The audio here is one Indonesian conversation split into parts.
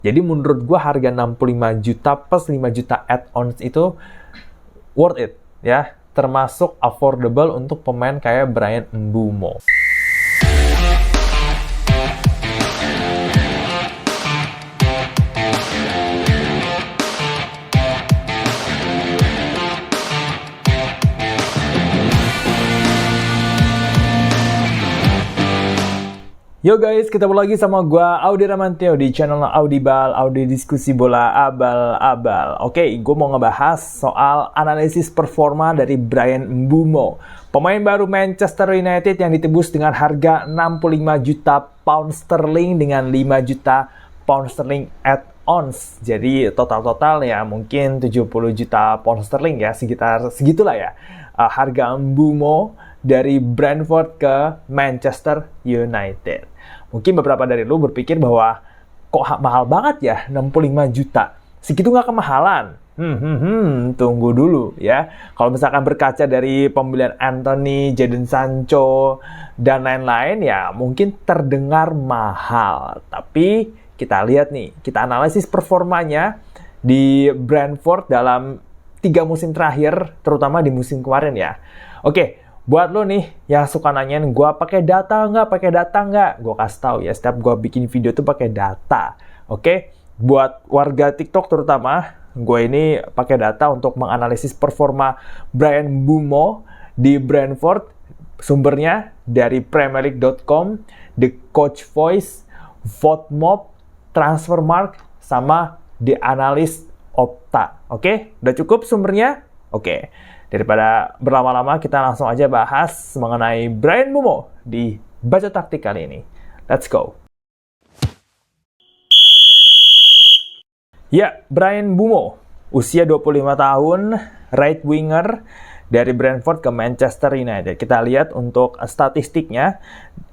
Jadi menurut gue harga 65 juta plus 5 juta add-ons itu worth it ya, termasuk affordable untuk pemain kayak Bryan Mbeumo. Yo guys, ketemu lagi sama gua Audi Ramantio di channel Audibal, Audi Diskusi Bola Abal-Abal. Oke, gue mau ngebahas soal analisis performa dari Bryan Mbeumo, pemain baru Manchester United yang ditebus dengan harga 65 juta pound sterling dengan 5 juta pound sterling add-ons. Jadi total-total ya mungkin 70 juta pound sterling ya, sekitar segitulah ya. Harga Mbeumo dari Brentford ke Manchester United. Mungkin beberapa dari lu berpikir bahwa kok mahal banget ya 65 juta. Segitu nggak kemahalan? Tunggu dulu ya. Kalau misalkan berkaca dari pembelian Anthony, Jadon Sancho, dan lain-lain ya mungkin terdengar mahal. Tapi kita lihat nih, kita analisis performanya di Brentford dalam 3 musim terakhir, terutama di musim kemarin ya. Oke. Buat lo nih yang suka nanyain gue pakai data nggak, gue kasih tahu ya, setiap gue bikin video tuh pakai data. Oke, buat warga TikTok terutama, gue ini pakai data untuk menganalisis performa Bryan Mbeumo di Brentford. Sumbernya dari PremierLeague.com, The Coach Voice, VoteMob, Transfermarkt, sama The Analyst Opta. Oke, udah cukup sumbernya? Oke. Daripada berlama-lama, kita langsung aja bahas mengenai Bryan Mbeumo di Baca Taktik kali ini. Let's go! Ya, Bryan Mbeumo, usia 25 tahun, right winger dari Brentford ke Manchester United. Kita lihat untuk statistiknya,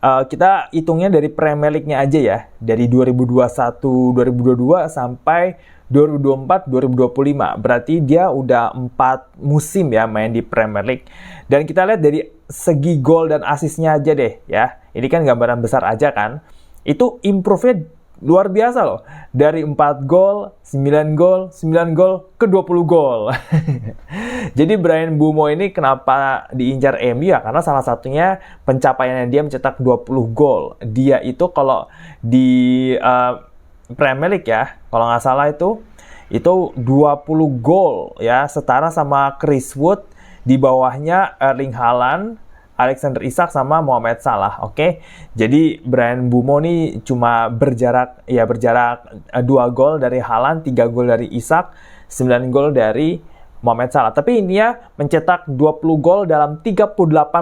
kita hitungnya dari Premier League-nya aja ya. Dari 2021-2022 sampai 2024-2025. Berarti dia udah 4 musim ya main di Premier League. Dan kita lihat dari segi gol dan asisnya aja deh ya. Ini kan gambaran besar aja kan. Itu improve-nya luar biasa loh. Dari 4 gol, 9 gol, 9 gol ke 20 gol. Jadi Bryan Mbeumo ini kenapa diincar MU ya? Karena salah satunya pencapaiannya dia mencetak 20 gol. Dia itu kalau di Premier League ya, kalau nggak salah itu 20 gol ya, setara sama Chris Wood, di bawahnya Erling Haaland, Alexander Isak sama Mohamed Salah. Oke. Jadi Bryan Mbeumo ini cuma berjarak 2 gol dari Haaland, 3 gol dari Isak, 9 gol dari Mohamed Salah. Tapi dia mencetak 20 gol dalam 38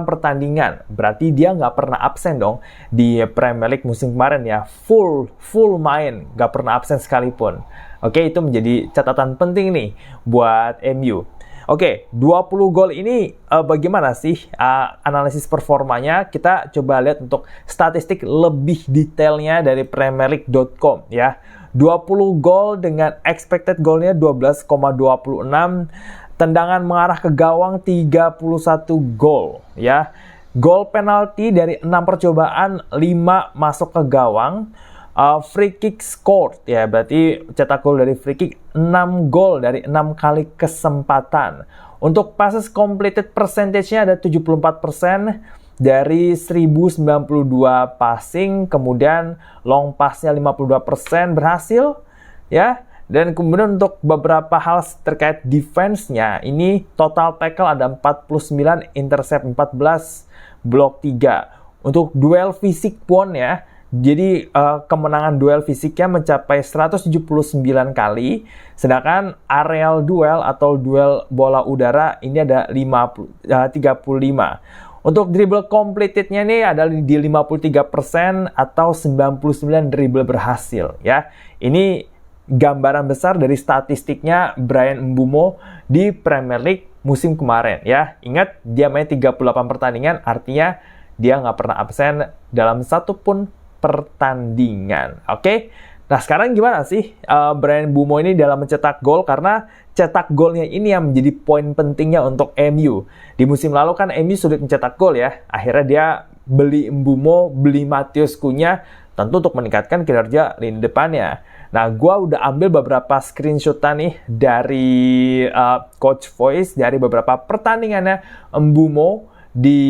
pertandingan. Berarti dia nggak pernah absen dong di Premier League musim kemarin ya. Full main, nggak pernah absen sekalipun. Oke, itu menjadi catatan penting nih buat MU. Oke, 20 gol ini bagaimana sih analisis performanya? Kita coba lihat untuk statistik lebih detailnya dari PremierLeague.com ya. 20 gol dengan expected golnya 12,26, tendangan mengarah ke gawang 31 gol ya. Gol penalti dari 6 percobaan 5 masuk ke gawang. Free kick scored ya, berarti cetak gol dari free kick 6 gol dari 6 kali kesempatan. Untuk passes completed percentage-nya ada 74% dari 1092 passing, kemudian long pass-nya 52% berhasil ya. Dan kemudian untuk beberapa hal terkait defense-nya, ini total tackle ada 49, intercept 14, block 3. Untuk duel fisik pun ya, jadi kemenangan duel fisiknya mencapai 179 kali, sedangkan aerial duel atau duel bola udara ini ada 35. Untuk dribble completed-nya nih ada di 53% atau 99 dribble berhasil ya. Ini gambaran besar dari statistiknya Bryan Mbeumo di Premier League musim kemarin ya. Ingat, dia main 38 pertandingan, artinya dia nggak pernah absen dalam satu pun pertandingan. Oke. Nah, sekarang gimana sih Bryan Mbeumo ini dalam mencetak gol? Karena cetak golnya ini yang menjadi poin pentingnya untuk MU. Di musim lalu kan MU sulit mencetak gol ya. Akhirnya dia beli Mbeumo, beli Matheus Cunha, tentu untuk meningkatkan kinerja lini depannya. Nah, gue udah ambil beberapa screenshotan nih dari Coach Voice dari beberapa pertandingannya Mbeumo di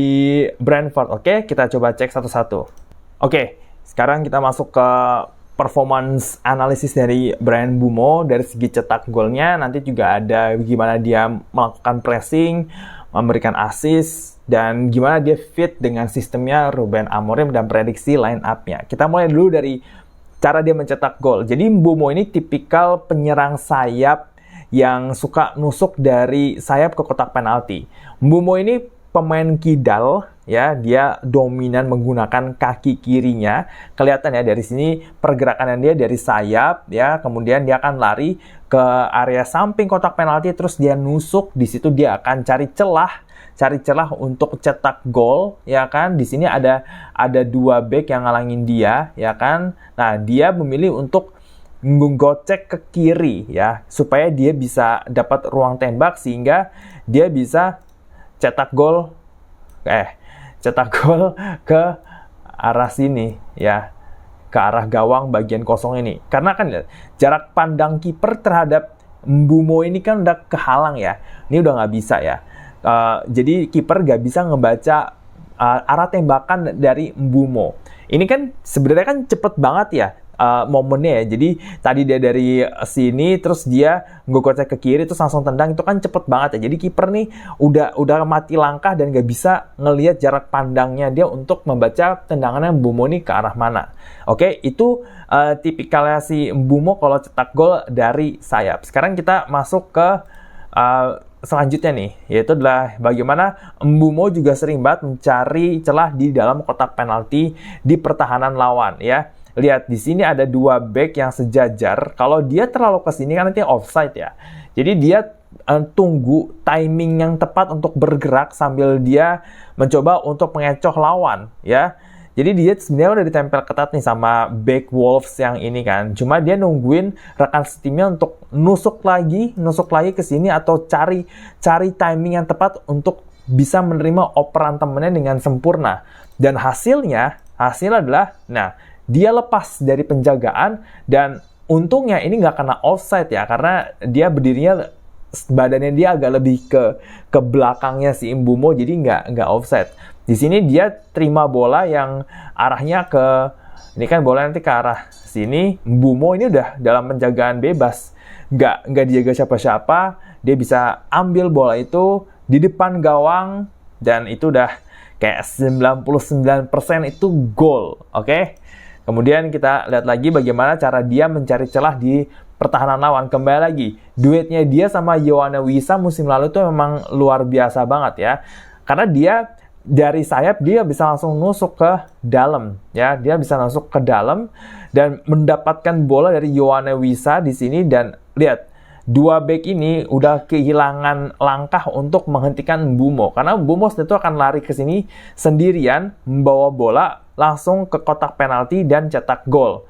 Brentford. Oke, kita coba cek satu-satu. Oke, sekarang kita masuk ke performance analisis dari Bryan Mbeumo dari segi cetak golnya. Nanti juga ada gimana dia melakukan pressing, memberikan assist, dan gimana dia fit dengan sistemnya Ruben Amorim dan prediksi line up-nya. Kita mulai dulu dari cara dia mencetak gol. Jadi Mbeumo ini tipikal penyerang sayap yang suka nusuk dari sayap ke kotak penalti. Mbeumo ini pemain kidal, ya, dia dominan menggunakan kaki kirinya. Kelihatan ya dari sini pergerakan dia dari sayap, ya, kemudian dia akan lari ke area samping kotak penalti, terus dia nusuk. Di situ dia akan cari celah untuk cetak gol, ya kan? Di sini ada dua back yang ngalangin dia, ya kan? Nah, dia memilih untuk menggocek ke kiri, ya, supaya dia bisa dapat ruang tembak sehingga dia bisa cetak gol ke arah sini, ya, ke arah gawang bagian kosong ini. Karena kan jarak pandang kiper terhadap Mbeumo ini kan udah kehalang, ya. Ini udah nggak bisa, ya. Jadi kiper nggak bisa ngebaca arah tembakan dari Mbeumo. Ini kan sebenarnya kan cepet banget, ya, momennya, ya. Jadi tadi dia dari sini terus dia ngegocek ke kiri terus langsung tendang, itu kan cepet banget, ya. Jadi kiper nih udah mati langkah dan nggak bisa ngelihat jarak pandangnya dia untuk membaca tendangannya Mbeumo nih ke arah mana. Oke, itu tipikalnya si Mbeumo kalau cetak gol dari sayap. Sekarang kita masuk ke selanjutnya nih, yaitu adalah bagaimana Mbeumo juga sering banget mencari celah di dalam kotak penalti di pertahanan lawan, ya. Lihat, di sini ada dua back yang sejajar. Kalau dia terlalu ke sini kan nanti offside, ya. Jadi dia tunggu timing yang tepat untuk bergerak sambil dia mencoba untuk mengecoh lawan, ya. Jadi dia sebenarnya udah ditempel ketat nih sama back Wolves yang ini kan. Cuma dia nungguin rekan setimnya untuk nusuk lagi ke sini atau cari timing yang tepat untuk bisa menerima operan temennya dengan sempurna. Dan hasilnya adalah, nah, dia lepas dari penjagaan dan untungnya ini nggak kena offside, ya, karena dia berdirinya badannya dia agak lebih ke belakangnya si Mbeumo, jadi nggak offside. Di sini dia terima bola yang arahnya ini kan bola nanti ke arah sini. Mbeumo ini udah dalam penjagaan bebas, nggak dijaga siapa-siapa. Dia bisa ambil bola itu di depan gawang dan itu udah kayak 99% itu gol, oke? Kemudian kita lihat lagi bagaimana cara dia mencari celah di pertahanan lawan. Kembali lagi, duetnya dia sama Yoane Wissa musim lalu itu memang luar biasa banget, ya. Karena dia dari sayap dia bisa langsung nusuk ke dalam, ya. Dia bisa nusuk ke dalam dan mendapatkan bola dari Yoane Wissa di sini. Dan lihat, dua back ini udah kehilangan langkah untuk menghentikan Mbeumo. Karena Mbeumo itu akan lari ke sini sendirian, membawa bola langsung ke kotak penalti dan cetak gol.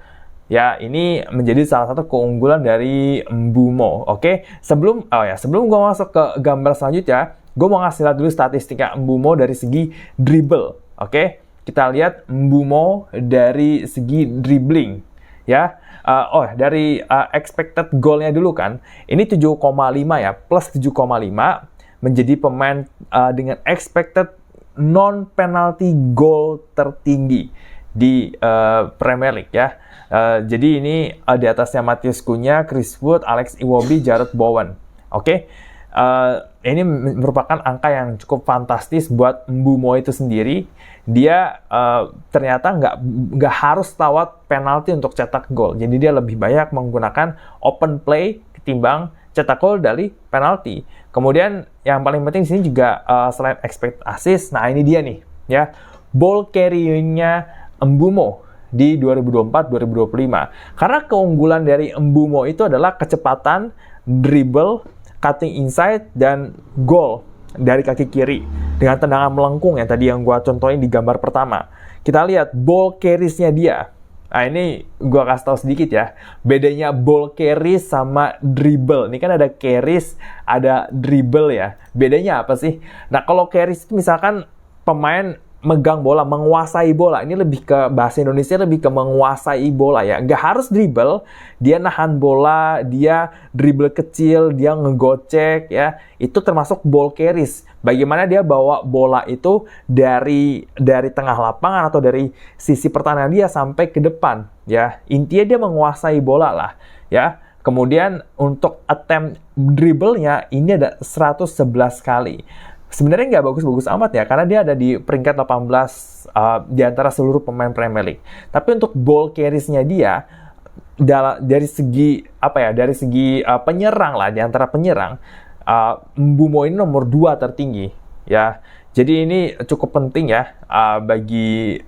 Ya, ini menjadi salah satu keunggulan dari Mbeumo. Oke, sebelum gue masuk ke gambar selanjutnya, gue mau ngasih lihat dulu statistiknya Mbeumo dari segi dribble. Oke, kita lihat Mbeumo dari segi dribbling, ya. Dari expected goal-nya dulu kan. Ini 7,5, ya, plus 7,5 menjadi pemain dengan expected non-penalty goal tertinggi di Premier League, ya. Jadi ini di atasnya Matheus Cunha, Chris Wood, Alex Iwobi, Jarrod Bowen. Oke. Ini merupakan angka yang cukup fantastis buat Mbeumo itu sendiri. Dia ternyata nggak harus lewat penalti untuk cetak gol. Jadi dia lebih banyak menggunakan open play ketimbang cetak gol dari penalti. Kemudian yang paling penting di sini juga selain expect assist, nah ini dia nih, ya, ball carrying-nya Mbeumo di 2024-2025. Karena keunggulan dari Mbeumo itu adalah kecepatan, dribble, cutting inside, dan gol dari kaki kiri dengan tendangan melengkung yang tadi yang gue contohin di gambar pertama. Kita lihat ball carries-nya dia. Nah, ini gue kasih tahu sedikit, ya. Bedanya ball carries sama dribble. Ini kan ada carries, ada dribble, ya. Bedanya apa sih? Nah, kalau carries itu misalkan pemain megang bola, menguasai bola. Ini lebih ke bahasa Indonesia, lebih ke menguasai bola ya. Nggak harus dribble, dia nahan bola, dia dribble kecil, dia ngegocek ya. Itu termasuk ball carries. Bagaimana dia bawa bola itu dari tengah lapangan atau dari sisi pertahanan dia sampai ke depan ya. Intinya dia menguasai bola lah ya. Kemudian untuk attempt dribble-nya ini ada 111 kali. Sebenarnya nggak bagus-bagus amat ya, karena dia ada di peringkat 18 di antara seluruh pemain Premier League. Tapi untuk ball carries-nya dia, dari segi penyerang lah, di antara penyerang, Mbeumo ini nomor 2 tertinggi ya. Jadi ini cukup penting ya bagi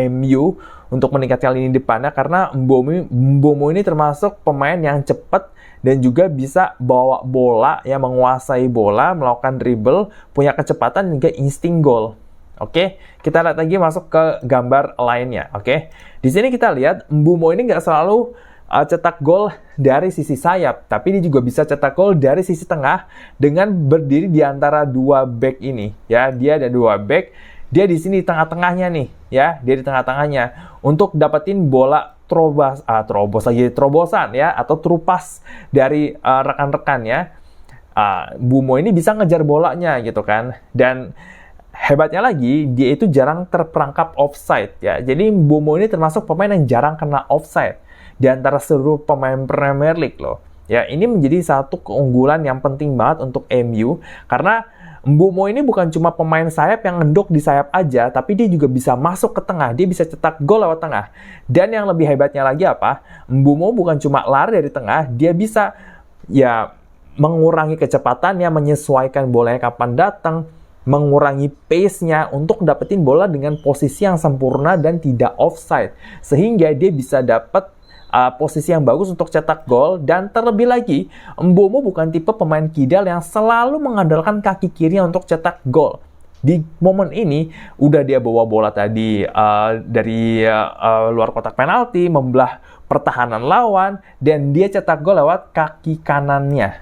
MU untuk meningkatkan lini depannya, karena Mbeumo ini termasuk pemain yang cepat dan juga bisa bawa bola, ya, menguasai bola, melakukan dribble, punya kecepatan hingga insting gol. Oke, kita lihat lagi masuk ke gambar lainnya. Oke, di sini kita lihat Mbeumo ini nggak selalu cetak gol dari sisi sayap, tapi dia juga bisa cetak gol dari sisi tengah dengan berdiri di antara dua back ini. Ya, dia ada dua back. Dia di sini tengah-tengahnya nih, ya, dia di tengah-tengahnya untuk dapetin bola terobosan ya, atau terupas dari rekan-rekannya. Mbeumo ini bisa ngejar bolanya gitu kan, dan hebatnya lagi dia itu jarang terperangkap offside ya. Jadi Mbeumo ini termasuk pemain yang jarang kena offside di antara seluruh pemain Premier League loh. Ya, ini menjadi satu keunggulan yang penting banget untuk MU, karena Mbeumo ini bukan cuma pemain sayap yang ngendok di sayap aja, tapi dia juga bisa masuk ke tengah, dia bisa cetak gol lewat tengah. Dan yang lebih hebatnya lagi apa? Mbeumo bukan cuma lari dari tengah, dia bisa ya mengurangi kecepatannya, menyesuaikan bolanya kapan datang, mengurangi pace-nya untuk dapetin bola dengan posisi yang sempurna dan tidak offside. Sehingga dia bisa dapat posisi yang bagus untuk cetak gol. Dan terlebih lagi, Mbeumo bukan tipe pemain kidal yang selalu mengandalkan kaki kirinya untuk cetak gol. Di momen ini, udah dia bawa bola tadi dari luar kotak penalti, membelah pertahanan lawan, dan dia cetak gol lewat kaki kanannya.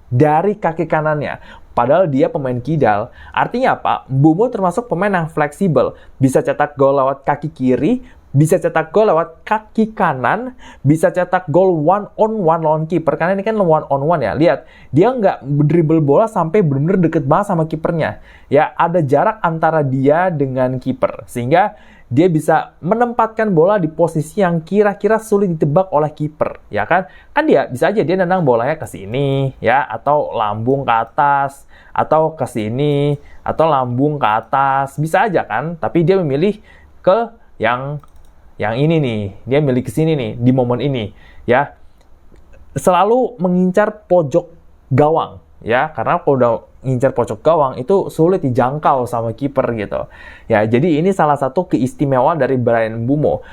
Dari kaki kanannya. Padahal dia pemain kidal. Artinya apa? Mbeumo termasuk pemain yang fleksibel. Bisa cetak gol lewat kaki kiri, bisa cetak gol lewat kaki kanan, bisa cetak gol one on one lawan kiper. Karena ini kan one on one ya. Lihat, dia nggak dribble bola sampai benar-benar deket banget sama kipernya. Ya, ada jarak antara dia dengan kiper, sehingga dia bisa menempatkan bola di posisi yang kira-kira sulit ditebak oleh kiper, ya kan? Kan dia bisa aja dia nendang bolanya ke sini, ya, atau lambung ke atas, atau ke sini, atau lambung ke atas, bisa aja kan? Tapi dia memilih ke yang ini nih, dia milih ke sini nih di momen ini, ya. Selalu mengincar pojok gawang, ya, karena kalau udah ngincar pojok gawang itu sulit dijangkau sama kiper gitu. Ya, jadi ini salah satu keistimewaan dari Bryan Mbeumo.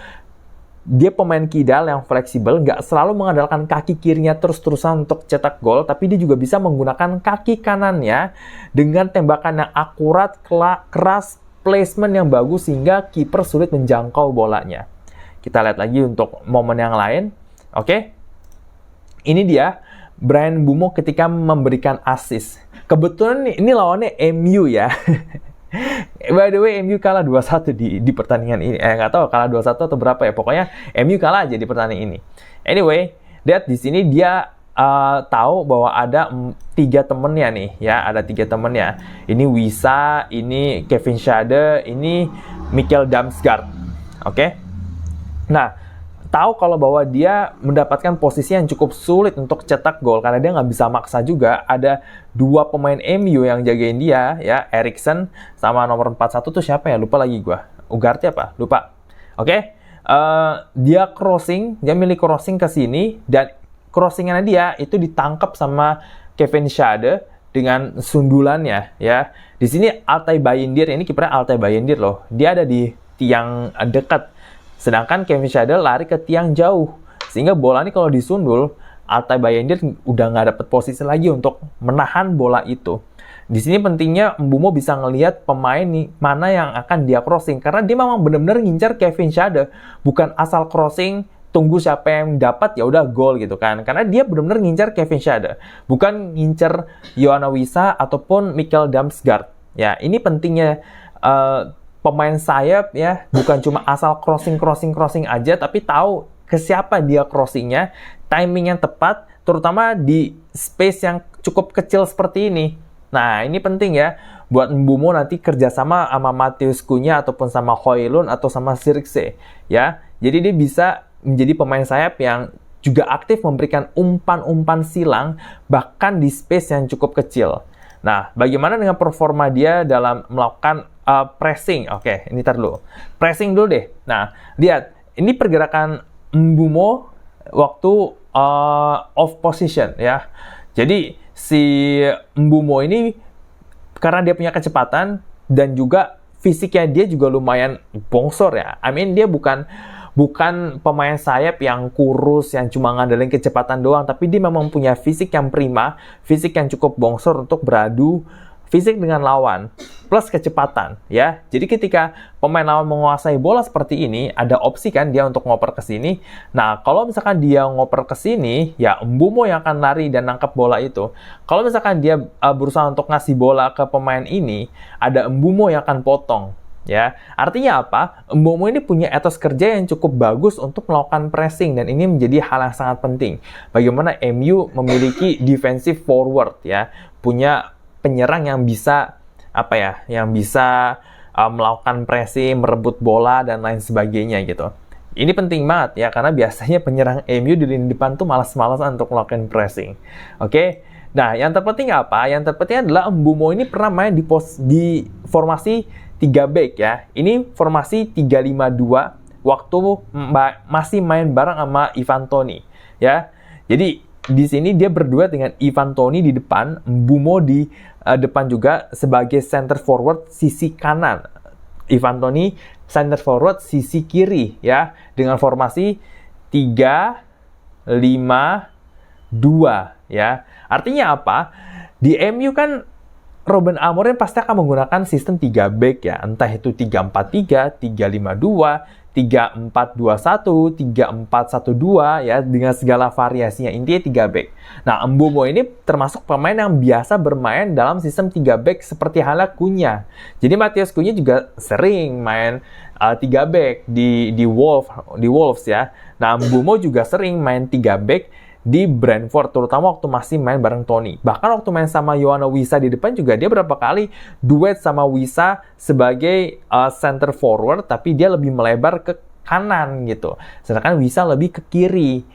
Dia pemain kidal yang fleksibel, nggak selalu mengandalkan kaki kirinya terus-terusan untuk cetak gol, tapi dia juga bisa menggunakan kaki kanannya dengan tembakan yang akurat, keras, placement yang bagus sehingga kiper sulit menjangkau bolanya. Kita lihat lagi untuk momen yang lain. Oke. Ini dia Bryan Mbeumo ketika memberikan assist. Kebetulan ini lawannya MU ya. By the way, MU kalah 2-1 di pertandingan ini. Nggak tahu kalah 2-1 atau berapa ya. Pokoknya MU kalah aja di pertandingan ini. Anyway, lihat di sini dia tahu bahwa ada 3 temennya nih, ya, ada 3 temennya. Ini Wissa, ini Kevin Schade, ini Mikkel Damsgaard. Oke. Nah, tahu kalau bahwa dia mendapatkan posisi yang cukup sulit untuk cetak gol karena dia nggak bisa maksa juga. Ada 2 pemain MU yang jagain dia, ya, Eriksen sama nomor 41 tuh siapa ya? Lupa lagi gua. Ugarte apa? Lupa. Oke. Dia milih crossing ke sini, dan crossingannya dia itu ditangkap sama Kevin Schade dengan sundulannya, ya. Di sini Altay Bayindir, ini kipernya Altay Bayindir loh. Dia ada di tiang dekat. Sedangkan Kevin Schade lari ke tiang jauh. Sehingga bola ini kalau disundul, Altay Bayindir udah nggak dapet posisi lagi untuk menahan bola itu. Di sini pentingnya Mbeumo bisa ngelihat pemain nih mana yang akan dia crossing. Karena dia memang benar-benar ngincar Kevin Schade. Bukan asal crossing, tunggu siapa yang dapat, ya udah gol gitu kan. Karena dia benar-benar ngincar Kevin Schade. Bukan ngincar Yoane Wissa ataupun Mikkel Damsgaard. Ya, ini pentingnya pemain sayap ya, bukan cuma asal crossing aja, tapi tahu ke siapa dia crossingnya, timing yang tepat, terutama di space yang cukup kecil seperti ini. Nah, ini penting ya, buat Mbeumo nanti kerjasama sama Matheus Cunha ataupun sama Højlund atau sama Zirkzee ya. Jadi dia bisa menjadi pemain sayap yang juga aktif memberikan umpan-umpan silang bahkan di space yang cukup kecil. Nah, bagaimana dengan performa dia dalam melakukan pressing? Oke, ini tar dulu. Pressing dulu deh. Nah, lihat, ini pergerakan Mbeumo waktu off position ya. Jadi si Mbeumo ini karena dia punya kecepatan dan juga fisiknya dia juga lumayan bongsor ya. I mean dia bukan pemain sayap yang kurus yang cuma ngandelin kecepatan doang, tapi dia memang punya fisik yang prima, fisik yang cukup bongsor untuk beradu fisik dengan lawan plus kecepatan ya. Jadi ketika pemain lawan menguasai bola seperti ini, ada opsi kan dia untuk ngoper ke sini. Nah, kalau misalkan dia ngoper ke sini, ya Mbeumo yang akan lari dan nangkap bola itu. Kalau misalkan dia berusaha untuk ngasih bola ke pemain ini, ada Mbeumo yang akan potong. Ya, artinya apa? Mbeumo ini punya etos kerja yang cukup bagus untuk melakukan pressing dan ini menjadi hal yang sangat penting. Bagaimana MU memiliki defensive forward ya, punya penyerang yang bisa melakukan pressing, merebut bola dan lain sebagainya gitu. Ini penting banget ya karena biasanya penyerang MU di lini depan tuh malas-malasan untuk melakukan pressing. Oke. Nah, yang terpenting apa? Yang terpenting adalah Mbeumo ini pernah main di formasi 3 back ya. Ini formasi 3-5-2 waktu masih main bareng sama Ivan Toney ya. Jadi di sini dia berdua dengan Ivan Toney di depan, Mbeumo di depan juga sebagai center forward sisi kanan. Ivan Toney center forward sisi kiri ya dengan formasi 3-5-2 ya. Artinya apa? Di MU kan Ruben Amorim pasti akan menggunakan sistem 3 back ya, entah itu 3-4-3, 3-5-2, 3-4-2-1, 3-4-1-2 ya, dengan segala variasinya, intinya 3 back. Nah, Mbeumo ini termasuk pemain yang biasa bermain dalam sistem 3 back seperti halnya Cunha. Jadi Matheus Cunha juga sering main 3 back di Wolves ya. Nah, Mbeumo juga sering main 3 back di Brentford, terutama waktu masih main bareng Toney. Bahkan waktu main sama Yoane Wissa di depan juga dia berapa kali duet sama Wissa sebagai center forward, tapi dia lebih melebar ke kanan gitu. Sedangkan Wissa lebih ke kiri.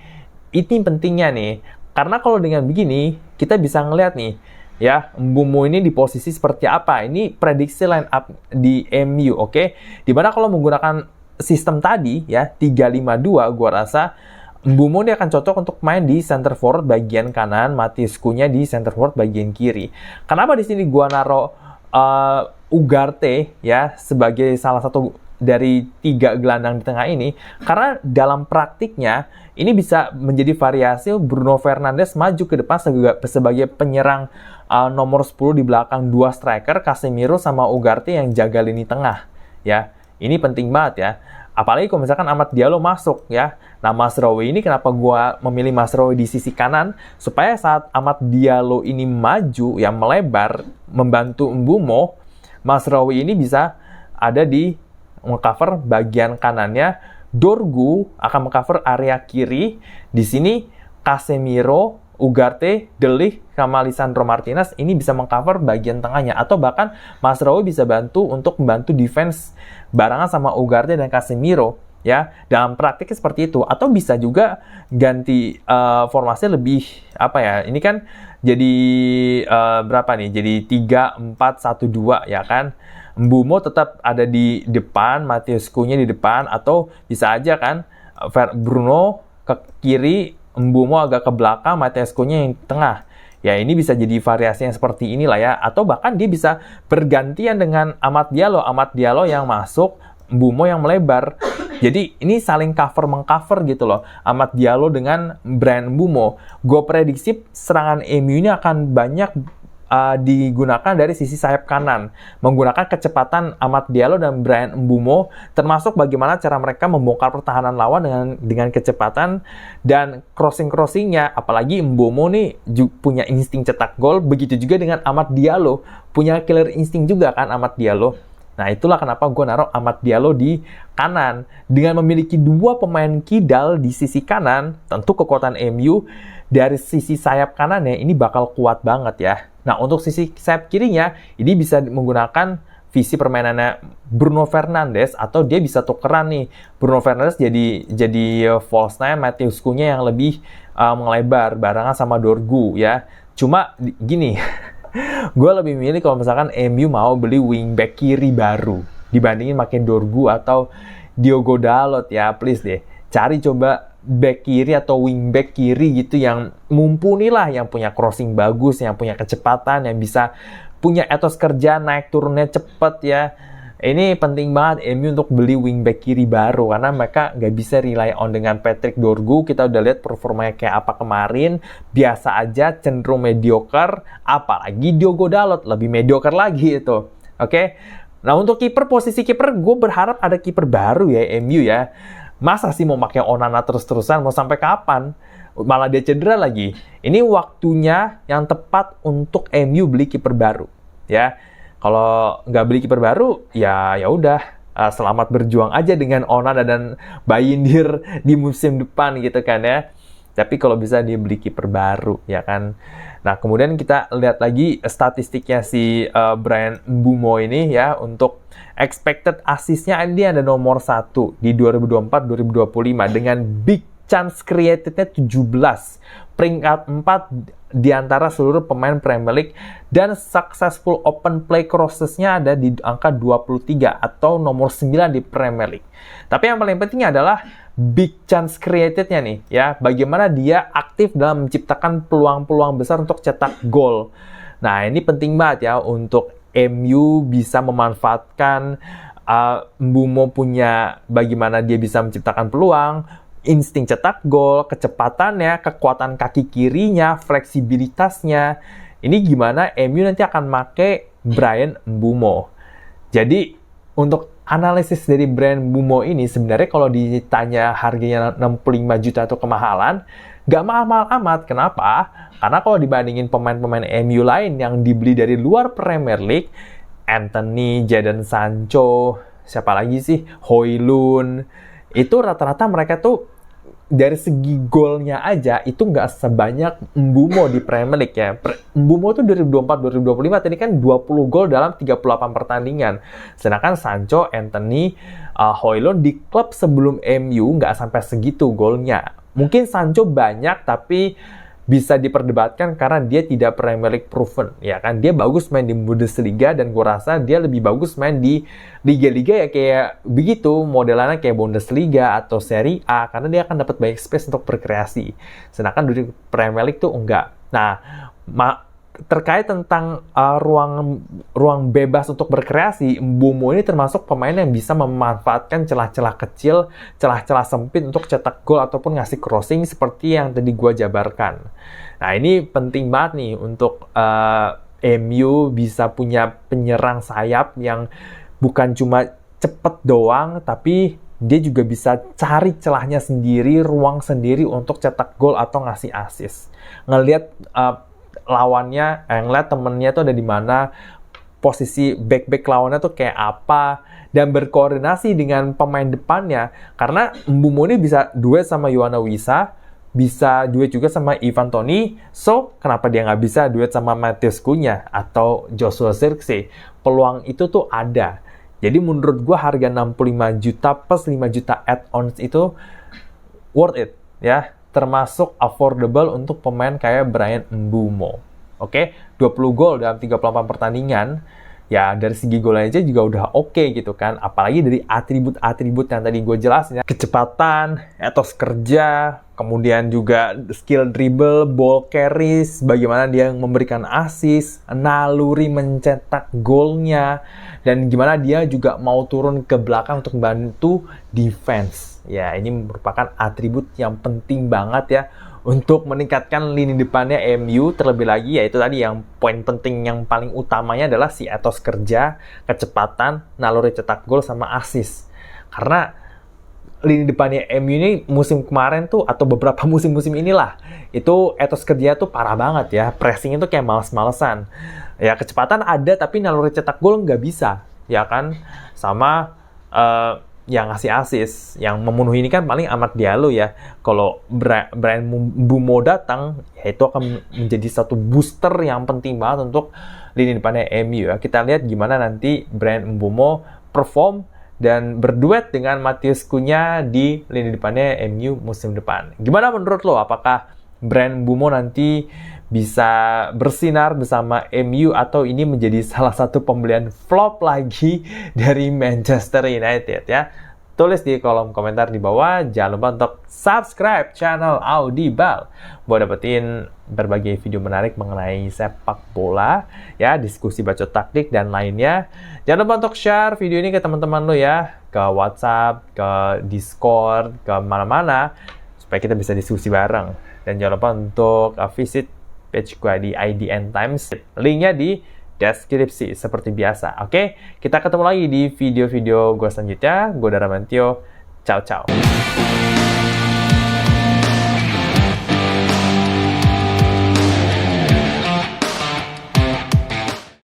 Ini pentingnya nih, karena kalau dengan begini, kita bisa ngeliat nih, ya, Mbeumo ini di posisi seperti apa. Ini prediksi line up di MU, oke? Dimana kalau menggunakan sistem tadi, ya, 3-5-2, gua rasa Mbeumo ini akan cocok untuk main di center forward bagian kanan, Matheus Cunha di center forward bagian kiri. Kenapa di sini gua naro Ugarte ya sebagai salah satu dari 3 gelandang di tengah ini? Karena dalam praktiknya ini bisa menjadi variasi Bruno Fernandes maju ke depan sebagai penyerang nomor 10 di belakang 2 striker, Casemiro sama Ugarte yang jaga lini tengah. Ya, ini penting banget ya. Apalagi kalau misalkan Amad Diallo masuk ya. Nah, Mazraoui ini kenapa gua memilih Mazraoui di sisi kanan? Supaya saat Amad Diallo ini maju, yang melebar, membantu Mbeumo, Mazraoui ini bisa ada di mengcover bagian kanannya. Dorgu akan mengcover area kiri. Di sini Casemiro, Ugarte, De Ligt, sama Lisandro Martinez ini bisa mengcover bagian tengahnya. Atau bahkan Mazraoui bisa bantu untuk membantu defense barengan sama Ugarte dan Casemiro ya. Dalam praktiknya seperti itu. Atau bisa juga ganti formasi lebih ini kan jadi berapa nih? Jadi 3-4-1-2 ya kan. Mbeumo tetap ada di depan, Matheus Cunha di depan, atau bisa aja kan Bruno ke kiri, Mbeumo agak ke belakang, Matheus Cunha yang tengah. Ya, ini bisa jadi variasi yang seperti inilah ya. Atau bahkan dia bisa bergantian dengan Amad Diallo yang masuk, Mbeumo yang melebar. Jadi ini saling cover-mengcover gitu loh. Amad Diallo dengan Bryan Mbeumo. Gue prediksi serangan MU ini akan banyak digunakan dari sisi sayap kanan, menggunakan kecepatan Amad Diallo dan Bryan Mbeumo, termasuk bagaimana cara mereka membongkar pertahanan lawan dengan kecepatan dan crossing-crossingnya. Apalagi Mbeumo nih punya insting cetak gol, begitu juga dengan Amad Diallo, punya killer insting juga kan Amad Diallo. Nah, itulah kenapa gue naruh Amad Diallo di kanan. Dengan memiliki dua pemain kidal di sisi kanan, tentu kekuatan MU dari sisi sayap kanannya ini bakal kuat banget ya. Nah, untuk sisi sayap kirinya, ini bisa menggunakan visi permainannya Bruno Fernandes, atau dia bisa tukeran nih. Bruno Fernandes jadi false nine, Matheus Cunha yang lebih melebar, barengan sama Dorgu ya. Cuma gini, gue lebih milih kalau misalkan MU mau beli wingback kiri baru dibandingin makin Dorgu atau Diogo Dalot ya, please deh. Cari coba back kiri atau wingback kiri gitu yang mumpuni lah, yang punya crossing bagus, yang punya kecepatan, yang bisa punya etos kerja, naik turunnya cepet ya. Ini penting banget MU untuk beli wingback kiri baru, karena mereka nggak bisa rely on dengan Patrick Dorgu. Kita udah lihat performanya kayak apa kemarin, biasa aja, cenderung mediocre, apalagi Diogo Dalot, lebih mediocre lagi itu. Oke? Nah, untuk kiper, posisi kiper, gue berharap ada kiper baru ya MU ya. Masa sih mau pakai Onana terus-terusan, mau sampai kapan? Malah dia cedera lagi. Ini waktunya yang tepat untuk MU beli kiper baru ya. Kalau nggak beli kiper baru, ya udah, selamat berjuang aja dengan Onana dan Bayindir di musim depan gitu kan ya. Tapi kalau bisa dia beli kiper baru ya kan. Nah, kemudian kita lihat lagi statistiknya si Bryan Mbeumo ini ya. Untuk expected assist-nya dia ada nomor 1 di 2024-2025 dengan big chance created-nya 17. Peringkat 4 di antara seluruh pemain Premier League, dan successful open play crosses-nya ada di angka 23 atau nomor 9 di Premier League. Tapi yang paling penting adalah big chance created-nya nih ya. Bagaimana dia aktif dalam menciptakan peluang-peluang besar untuk cetak gol. Nah, ini penting banget ya untuk MU bisa memanfaatkan Mbeumo punya bagaimana dia bisa menciptakan peluang, insting cetak gol, kecepatannya, kekuatan kaki kirinya, fleksibilitasnya. Ini gimana MU nanti akan pakai Bryan Mbeumo. Jadi, untuk analisis dari Bryan Mbeumo ini, sebenarnya kalau ditanya harganya 65 juta atau kemahalan, nggak mahal-mahal amat. Kenapa? Karena kalau dibandingin pemain-pemain MU lain yang dibeli dari luar Premier League, Anthony, Jadon Sancho, siapa lagi sih? Højlund, itu rata-rata mereka tuh dari segi golnya aja itu nggak sebanyak Mbeumo di Premier League ya. Mbeumo tuh 2024-2025 tadi kan 20 gol dalam 38 pertandingan. Sedangkan Sancho, Anthony, Højlund di klub sebelum MU nggak sampai segitu golnya. Mungkin Sancho banyak tapi bisa diperdebatkan karena dia tidak Premier League proven ya kan. Dia bagus main di Bundesliga dan gue rasa dia lebih bagus main di liga-liga ya kayak begitu, modelannya kayak Bundesliga atau Serie A, karena dia akan dapat banyak space untuk berkreasi. Sedangkan di Premier League tuh enggak. Nah, terkait tentang ruang bebas untuk berkreasi, Mbeumo ini termasuk pemain yang bisa memanfaatkan celah-celah kecil, celah-celah sempit untuk cetak gol ataupun ngasih crossing seperti yang tadi gue jabarkan. Nah, ini penting banget nih untuk MU bisa punya penyerang sayap yang bukan cuma cepet doang, tapi dia juga bisa cari celahnya sendiri, ruang sendiri untuk cetak gol atau ngasih assist. Ngelihat lawannya, ngeliat temennya tuh ada di mana, posisi back lawannya tuh kayak apa, dan berkoordinasi dengan pemain depannya. Karena Mbeumo ini bisa duet sama Yoane Wissa, bisa duet juga sama Ivan Toney, so kenapa dia nggak bisa duet sama Matheus Cunha atau Joshua Zirkzee? Peluang itu tuh ada. Jadi menurut gue harga 65 juta plus 5 juta add-ons itu worth it ya. Termasuk affordable untuk pemain kayak Bryan Mbeumo. Oke, 20 gol dalam 38 pertandingan. Ya, dari segi gol aja juga udah oke gitu kan. Apalagi dari atribut-atribut yang tadi gue jelasin ya. Kecepatan, etos kerja, kemudian juga skill dribble, ball carries, bagaimana dia memberikan assist, naluri mencetak golnya, dan gimana dia juga mau turun ke belakang untuk membantu defense. Ya, ini merupakan atribut yang penting banget ya untuk meningkatkan lini depannya MU. Terlebih lagi yaitu tadi yang poin penting yang paling utamanya adalah si etos kerja, kecepatan, naluri cetak gol sama assist. Karena lini depannya MU ini musim kemarin tuh atau beberapa musim-musim inilah itu etos kerjanya tuh parah banget ya. Pressingnya tuh kayak males-malesan. Ya, kecepatan ada tapi naluri cetak gol nggak bisa. ya kan, sama yang ngasih assist. Yang memenuhi ini kan paling Amad Diallo ya. Kalau Bryan Mbeumo datang, ya itu akan menjadi satu booster yang penting banget untuk lini depannya MU ya. Kita lihat gimana nanti Bryan Mbeumo perform dan berduet dengan Matheus Cunha di lini depannya MU musim depan. Gimana menurut lo? Apakah Bryan Mbeumo nanti bisa bersinar bersama MU atau ini menjadi salah satu pembelian flop lagi dari Manchester United ya? Tulis di kolom komentar di bawah. Jangan lupa untuk subscribe channel Audible buat dapetin berbagai video menarik mengenai sepak bola ya, diskusi bacot taktik dan lainnya. Jangan lupa untuk share video ini ke teman-teman lo ya, ke WhatsApp, ke Discord, ke mana-mana supaya kita bisa diskusi bareng. Dan jangan lupa untuk visit page gue di IDN Times. Linknya di deskripsi seperti biasa. Oke, kita ketemu lagi di video-video gue selanjutnya. Gue Dara Mantio. Ciao, ciao.